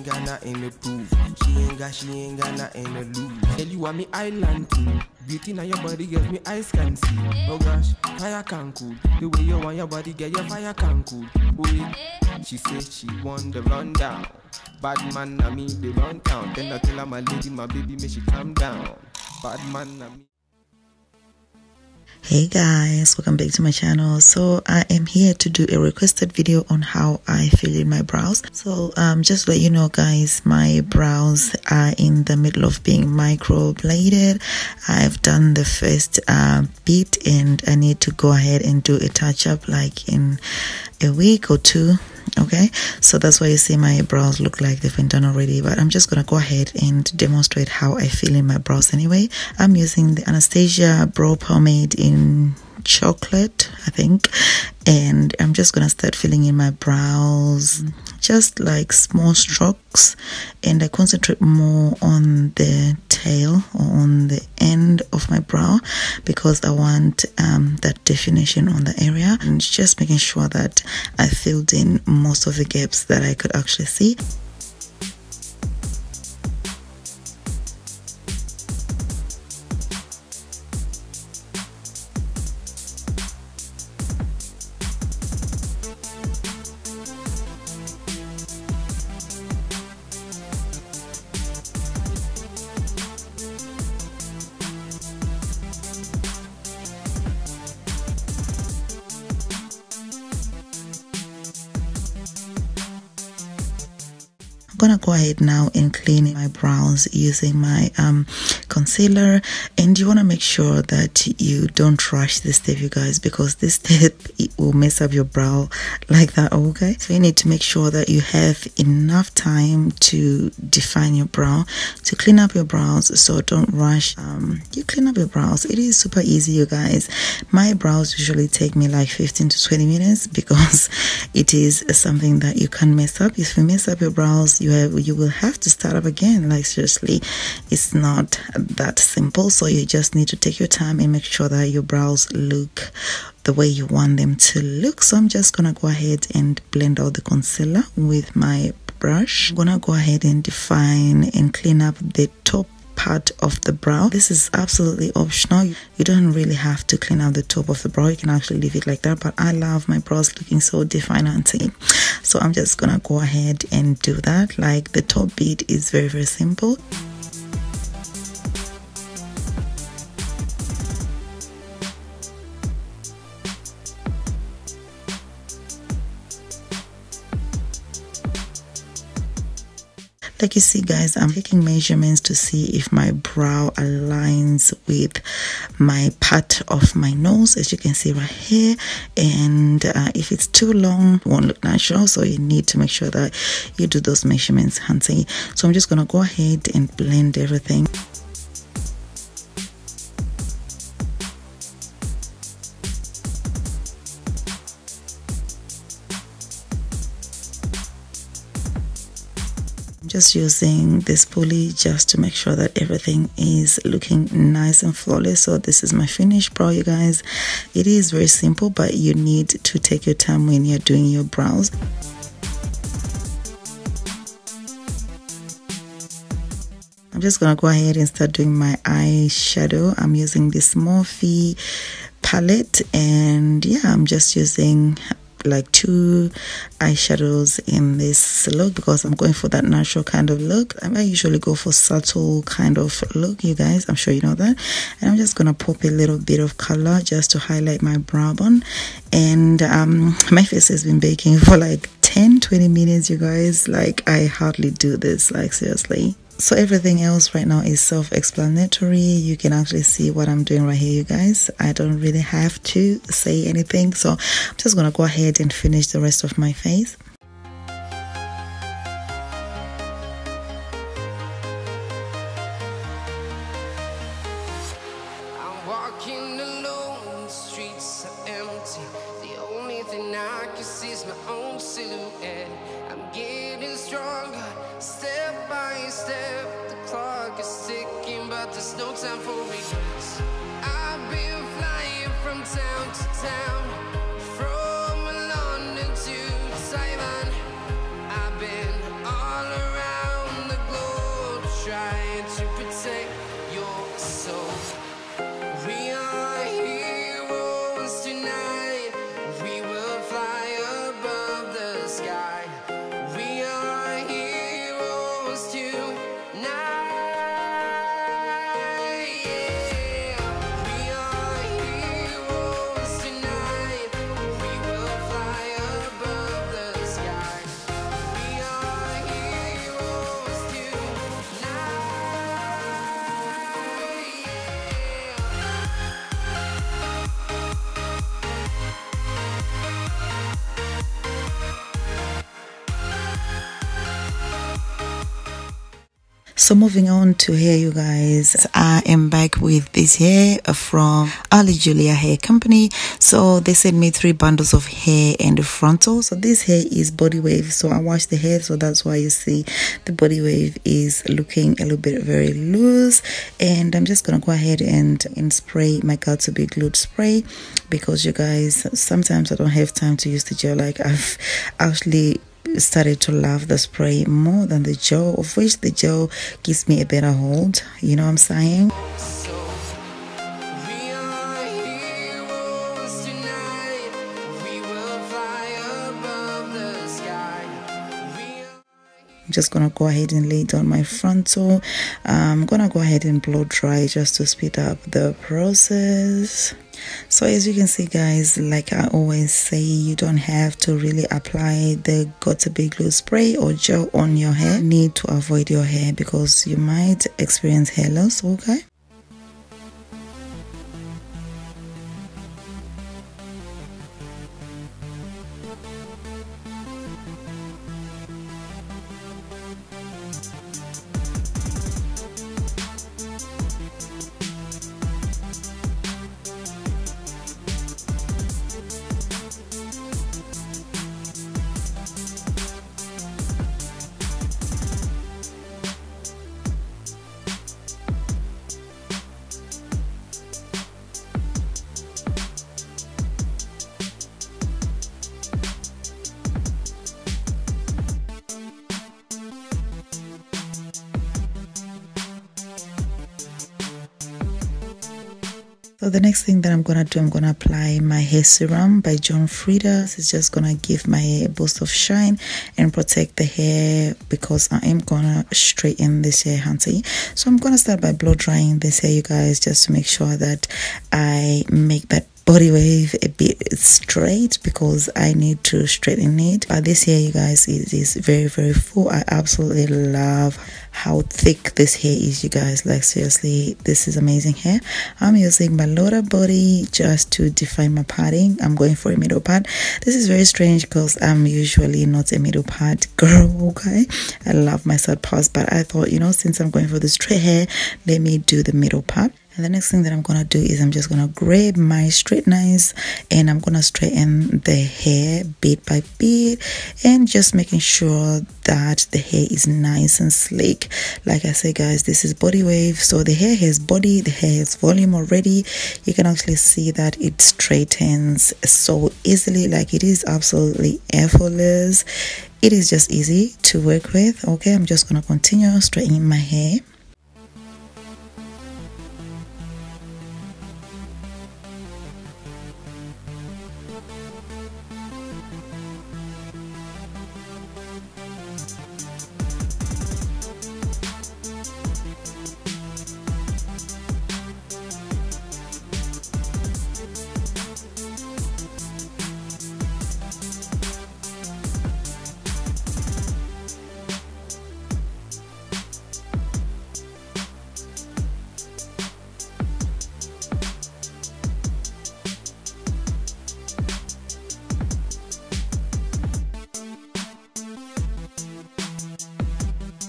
ain't got nothing to prove. She ain't got nothing to lose. Tell you want me island team. Beauty now your body gives me eyes can see. Oh gosh, fire can cool. The way you want your body get your fire can cool. Boy, she said she want the rundown. Bad man na me the run town. Then I tell her my lady, my baby, may she calm down. Bad man na me. Hey guys, welcome back to my channel. So I am here to do a requested video on how I fill in my brows. So just to let you know guys, my brows are in the middle of being microbladed. I've done the first bit and I need to go ahead and do a touch up like in a week or two. Okay, so that's why you see my brows look like they've been done already, but I'm just gonna go ahead and demonstrate how I fill in my brows anyway. I'm using the Anastasia brow pomade in chocolate, I think, and I'm just gonna start filling in my brows, just like small strokes, and I concentrate more on the tail or on the end of my brow because I want that definition on the area, and just making sure that I filled in most of the gaps that I could actually see. I'm gonna go ahead now and clean my brows using my concealer, and you want to make sure that you don't rush this step, you guys, because this step it will mess up your brow like that. Okay, so you need to make sure that you have enough time to define your brow, to clean up your brows. So don't rush. You clean up your brows. It is super easy, you guys. My brows usually take me like 15 to 20 minutes because it is something that you can't mess up. If you mess up your brows, you will have to start up again. Like seriously, it's not that simple. So you just need to take your time and make sure that your brows look the way you want them to look. So I'm just gonna go ahead and blend out the concealer with my brush. I'm gonna go ahead and define and clean up the top part of the brow. This is absolutely optional. You don't really have to clean out the top of the brow. You can actually leave it like that, but I love my brows looking so defined and tight. So I'm just gonna go ahead and do that. Like the top bit is very simple. Like you see guys, I'm taking measurements to see if my brow aligns with my part of my nose, as you can see right here, and if it's too long it won't look natural, so you need to make sure that you do those measurements, Hansi. So I'm just gonna go ahead and blend everything. Just using this pulley just to make sure that everything is looking nice and flawless. So this is my finished brow, you guys. It is very simple, but you need to take your time when you're doing your brows. I'm just gonna go ahead and start doing my eyeshadow. I'm using this Morphe palette, and yeah, I'm just using like 2 eyeshadows in this look because I'm going for that natural kind of look. I usually go for subtle kind of look, you guys. I'm sure you know that. And I'm just gonna pop a little bit of color just to highlight my brow bone. And my face has been baking for like 10-20 minutes, you guys. Like I hardly do this, like seriously. So everything else right now is self-explanatory. You can actually see what I'm doing right here, you guys. I don't really have to say anything, so I'm just gonna go ahead and finish the rest of my face. I'm walking alone, the streets are empty. The only thing I can see is my own silhouette. I'm getting stronger, step by step. The clock is ticking, but there's no time for regrets. I've been flying from town to town, from London to Taiwan. I've been all around. to protect your soul. We are heroes tonight. We will fly above the sky. We are heroes tonight. So moving on to hair, you guys, I am back with this hair from Ali Julia Hair Company. So they sent me 3 bundles of hair and a frontal. So this hair is body wave, so I washed the hair, so that's why you see the body wave is looking a little bit very loose. And I'm just gonna go ahead and spray my got to be glued spray, because you guys, sometimes I don't have time to use the gel. Like, I've actually started to love the spray more than the gel, of which the gel gives me a better hold, you know what I'm saying. I'm just gonna go ahead and lay down my frontal. I'm gonna go ahead and blow dry just to speed up the process. So as you can see, guys, like I always say, you don't have to really apply the Got2b glue spray or gel on your hair. You need to avoid your hair because you might experience hair loss, okay? So the next thing that I'm gonna do, I'm gonna apply my hair serum by John Frieda. It's just gonna give my hair a boost of shine and protect the hair, because I am gonna straighten this hair, hunty. So I'm gonna start by blow drying this hair, you guys, just to make sure that I make that body wave a bit straight, because I need to straighten it. But this hair, you guys, is very, very full. I absolutely love how thick this hair is, you guys. Like, seriously, this is amazing hair. I'm using my lower body just to define my parting. I'm going for a middle part. This is very strange because I'm usually not a middle part girl, okay? I love my side parts, but I thought, you know, since I'm going for the straight hair, let me do the middle part. And the next thing that I'm gonna do is I'm just gonna grab my straighteners and I'm gonna straighten the hair bit by bit, and just making sure that the hair is nice and sleek. Like I say, guys, this is body wave, so the hair has body, the hair has volume already. You can actually see that it straightens so easily. Like, it is absolutely effortless. It is just easy to work with. Okay, I'm just gonna continue straightening my hair.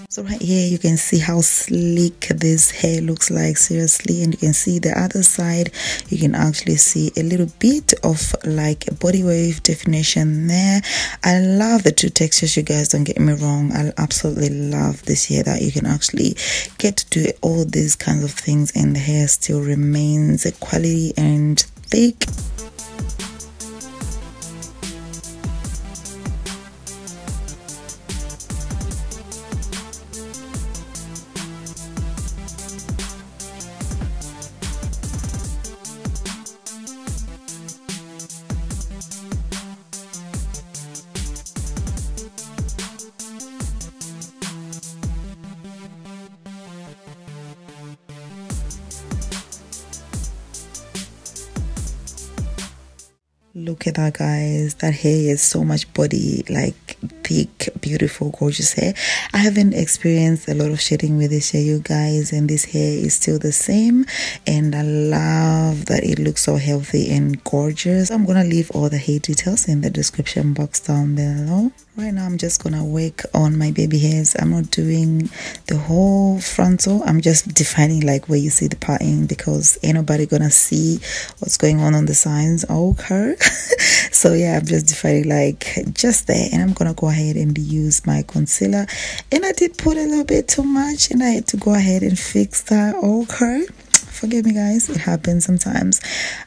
So right here you can see how sleek this hair looks like, seriously. And you can see the other side, you can actually see a little bit of like a body wave definition there. I love the two textures, you guys, don't get me wrong. I absolutely love this hair, that you can actually get to do all these kinds of things and the hair still remains quality and thick. Look at that, guys. That hair is so much body, like thick, beautiful, gorgeous hair. I haven't experienced a lot of shedding with this hair, you guys, and this hair is still the same, and I love that it looks so healthy and gorgeous. I'm gonna leave all the hair details in the description box down below. Right now I'm just gonna work on my baby hairs. I'm not doing the whole frontal. I'm just defining like where you see the parting, because ain't nobody gonna see what's going on the sides. Okay. So yeah, I'm just defining like just there, and I'm gonna go ahead and use my concealer, and I did put a little bit too much and I had to go ahead and fix that. Okay, forgive me guys, it happens sometimes.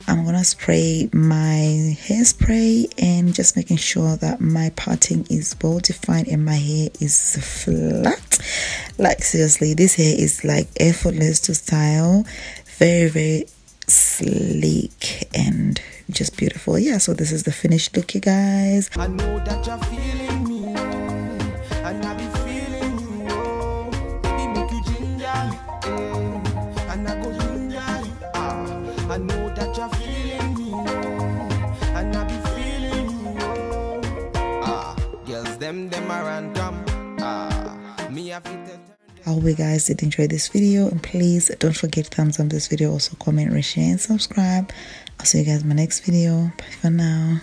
I'm gonna spray my hairspray and just making sure that my parting is well defined and my hair is flat. Like seriously, this hair is like effortless to style, very sleek and just beautiful. Yeah, so this is the finished look, you guys. I know that you're feeling me, and I be feeling you. Oh, baby, make you ginger, and I go ginger. I know that you're feeling me, and I be feeling you. Girls, them are random. Me I fit the. I hope you guys did enjoy this video, and please don't forget to thumbs up this video, also comment, rate, share and subscribe. I'll see you guys in my next video. Bye for now.